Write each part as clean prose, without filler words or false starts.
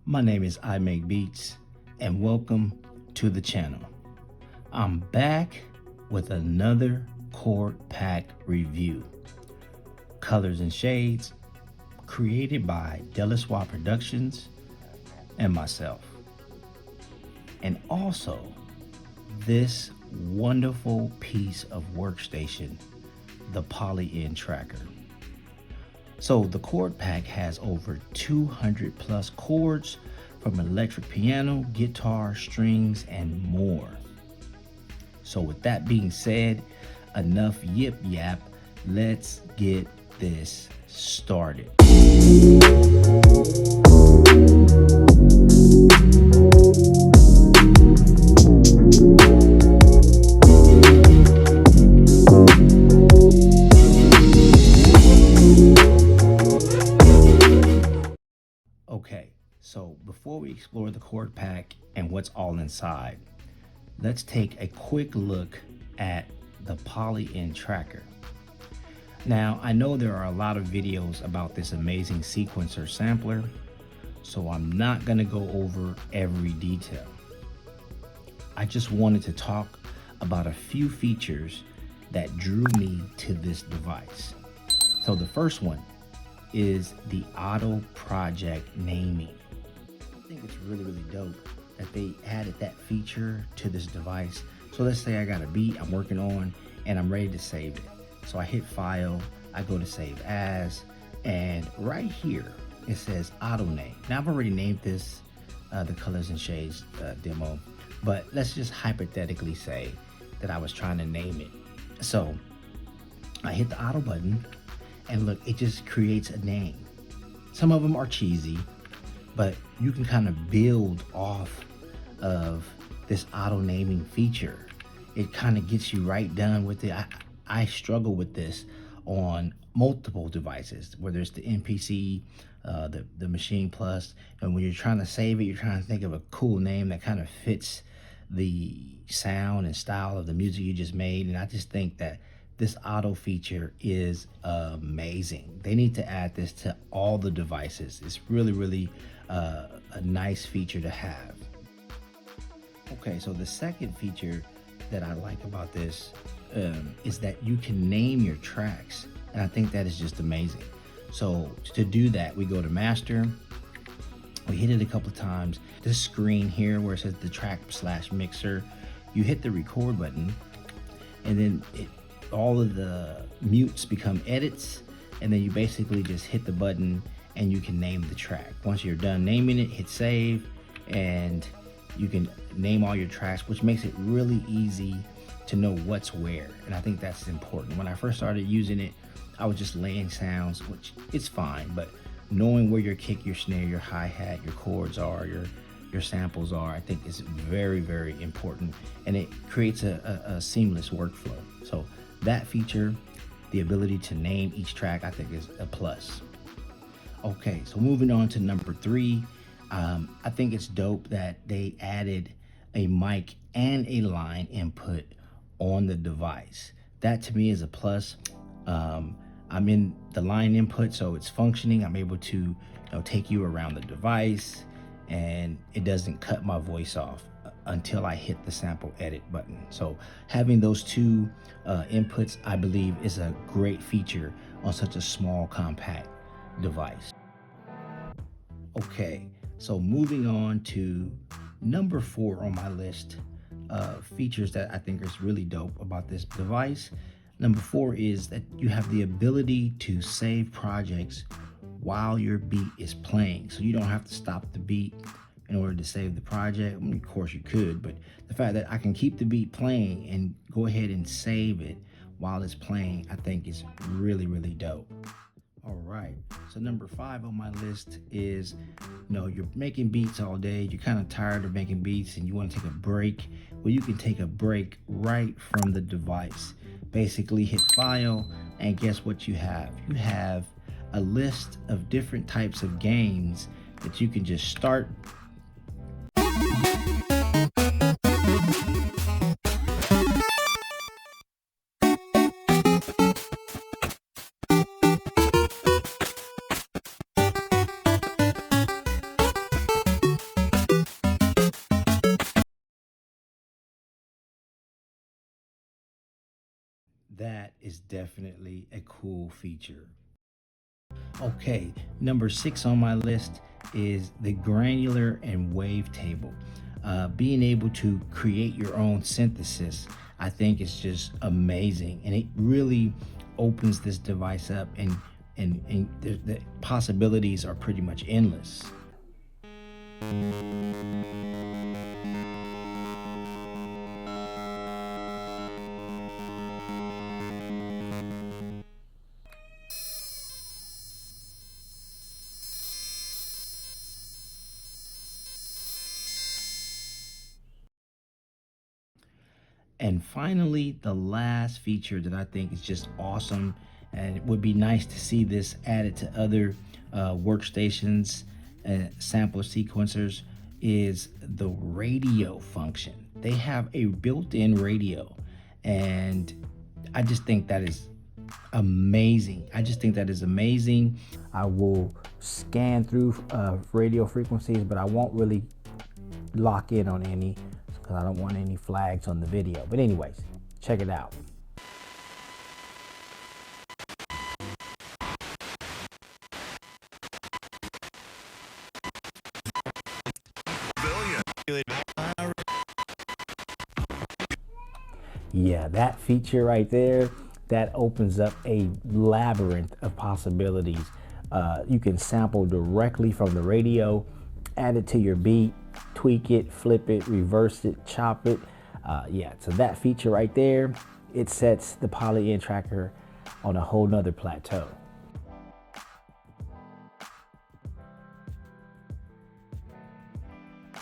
My name is I Make Beats, and welcome to the channel. I'm back with another Chord pack review. Colors and Shades, created by Deluxe Productions and myself. And also this wonderful piece of workstation, the Polyend Tracker. So the Chord pack has over 200 plus chords from electric piano, guitar, strings, and more. So with that being said, enough yip yap, let's get this started. Okay, so before we explore the Chord pack and what's all inside, let's take a quick look at the Polyend Tracker. Now, I know there are a lot of videos about this amazing sequencer sampler, so I'm not going to go over every detail. I just wanted to talk about a few features that drew me to this device. So the first one is the auto project naming. I think it's really dope that they added that feature to this device. So let's say I got a beat I'm working on and I'm ready to save it. So I hit File, I go to Save As, and right here it says Auto Name. Now I've already named this the Colors and Shades demo, but let's just hypothetically say that I was trying to name it. So I hit the Auto button, and look, it just creates a name. Some of them are cheesy, but you can kind of build off of this auto naming feature. It kind of gets you right done with it. I struggle with this on multiple devices, whether it's the MPC, the Machine Plus, and when you're trying to save it, you're trying to think of a cool name that kind of fits the sound and style of the music you just made. And I just think that this auto feature is amazing. They need to add this to all the devices. It's really a nice feature to have. Okay, so the second feature that I like about this is that you can name your tracks, and I think that is just amazing. So to do that, we go to Master, we hit it a couple of times. This screen here where it says the track/mixer, you hit the record button, and then all of the mutes become edits, and then you basically just hit the button and you can name the track. Once you're done naming it, hit save, and you can name all your tracks, which makes it really easy to know what's where. And I think that's important. When I first started using it, I was just laying sounds, which it's fine, but knowing where your kick, your snare, your hi-hat, your chords are, your samples are, I think is very important, and it creates a seamless workflow. So that feature, the ability to name each track, I think is a plus. Okay, so moving on to number 3, I think it's dope that they added a mic and a line input on the device. That to me is a plus. I'm in the line input, so it's functioning. I'm able to take you around the device, and it doesn't cut my voice off until I hit the sample edit button. So having those two inputs, I believe, is a great feature on such a small, compact device. Okay, so moving on to number 4 on my list of features that I think is really dope about this device. Number 4 is that you have the ability to save projects while your beat is playing. So you don't have to stop the beat in order to save the project. I mean, of course you could, but the fact that I can keep the beat playing and go ahead and save it while it's playing, I think is really dope. All right, so number 5 on my list is, you're making beats all day, you're kind of tired of making beats and you want to take a break. Well, you can take a break right from the device. Basically hit File, and guess what you have? You have a list of different types of games that you can just start. that is definitely a cool feature. Okay, number 6 on my list is the granular and wavetable. Being able to create your own synthesis, I think is just amazing, and it really opens this device up, and the possibilities are pretty much endless. And finally, the last feature that I think is just awesome, and it would be nice to see this added to other workstations and sample sequencers, is the radio function. They have a built-in radio, and I just think that is amazing. I will scan through radio frequencies, but I won't really lock in on any because I don't want any flags on the video. But anyways, check it out. Yeah, that feature right there, that opens up a labyrinth of possibilities. You can sample directly from the radio, add it to your beat, tweak it, flip it, reverse it, chop it. Yeah, so that feature right there, it sets the Polyend Tracker on a whole nother plateau.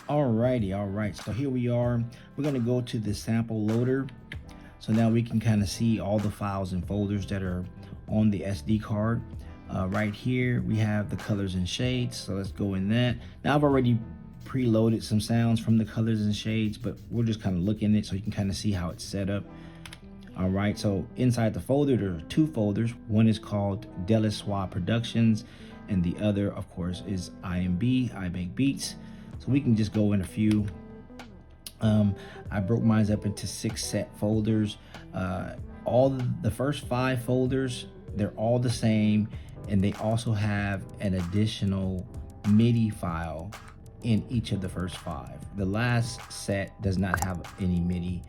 Alrighty, all right, so here we are. We're gonna go to the sample loader. So now we can kind of see all the files and folders that are on the SD card. Right here, we have the colors and shades. So let's go in that. Now I've already preloaded some sounds from the colors and shades, but we're just kind of looking at it so you can kind of see how it's set up. All right, so inside the folder, there are 2 folders. One is called Deluxe Productions, and the other, of course, is IMB, I Make Beats. So we can just go in a few. I broke mine up into 6 set folders. All the first 5 folders, they're all the same, and they also have an additional MIDI file in each of the first 5. The last set does not have any MIDI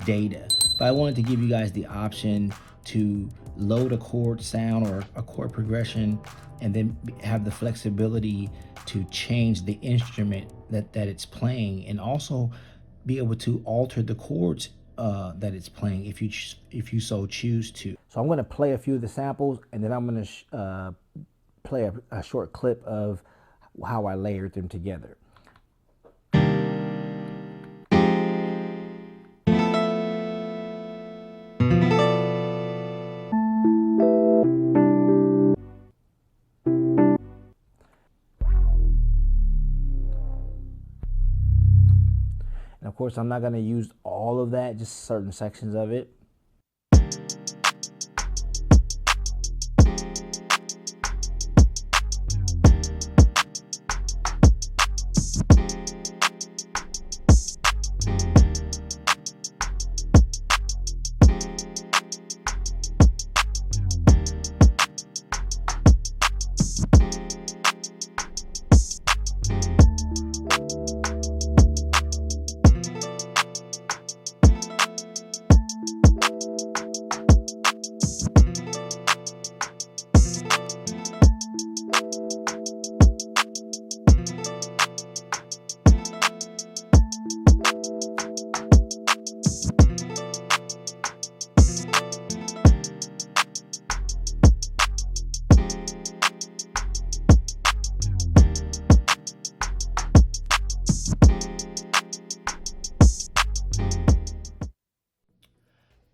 data, but I wanted to give you guys the option to load a chord sound or a chord progression, and then have the flexibility to change the instrument that it's playing, and also be able to alter the chords that it's playing if you so choose to. So I'm going to play a few of the samples, and then I'm going to play a short clip of how I layered them together. And of course, I'm not going to use all of that, just certain sections of it.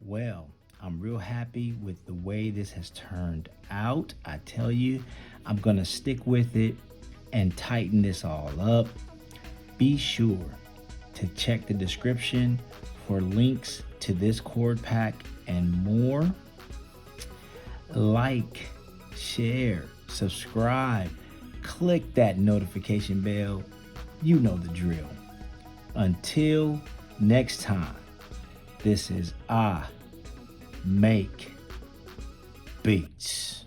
Well, I'm real happy with the way this has turned out. I tell you, I'm gonna stick with it and tighten this all up. Be sure to check the description for links to this chord pack and more. Like, share, subscribe, click that notification bell. You know the drill. Until next time, this is make beats.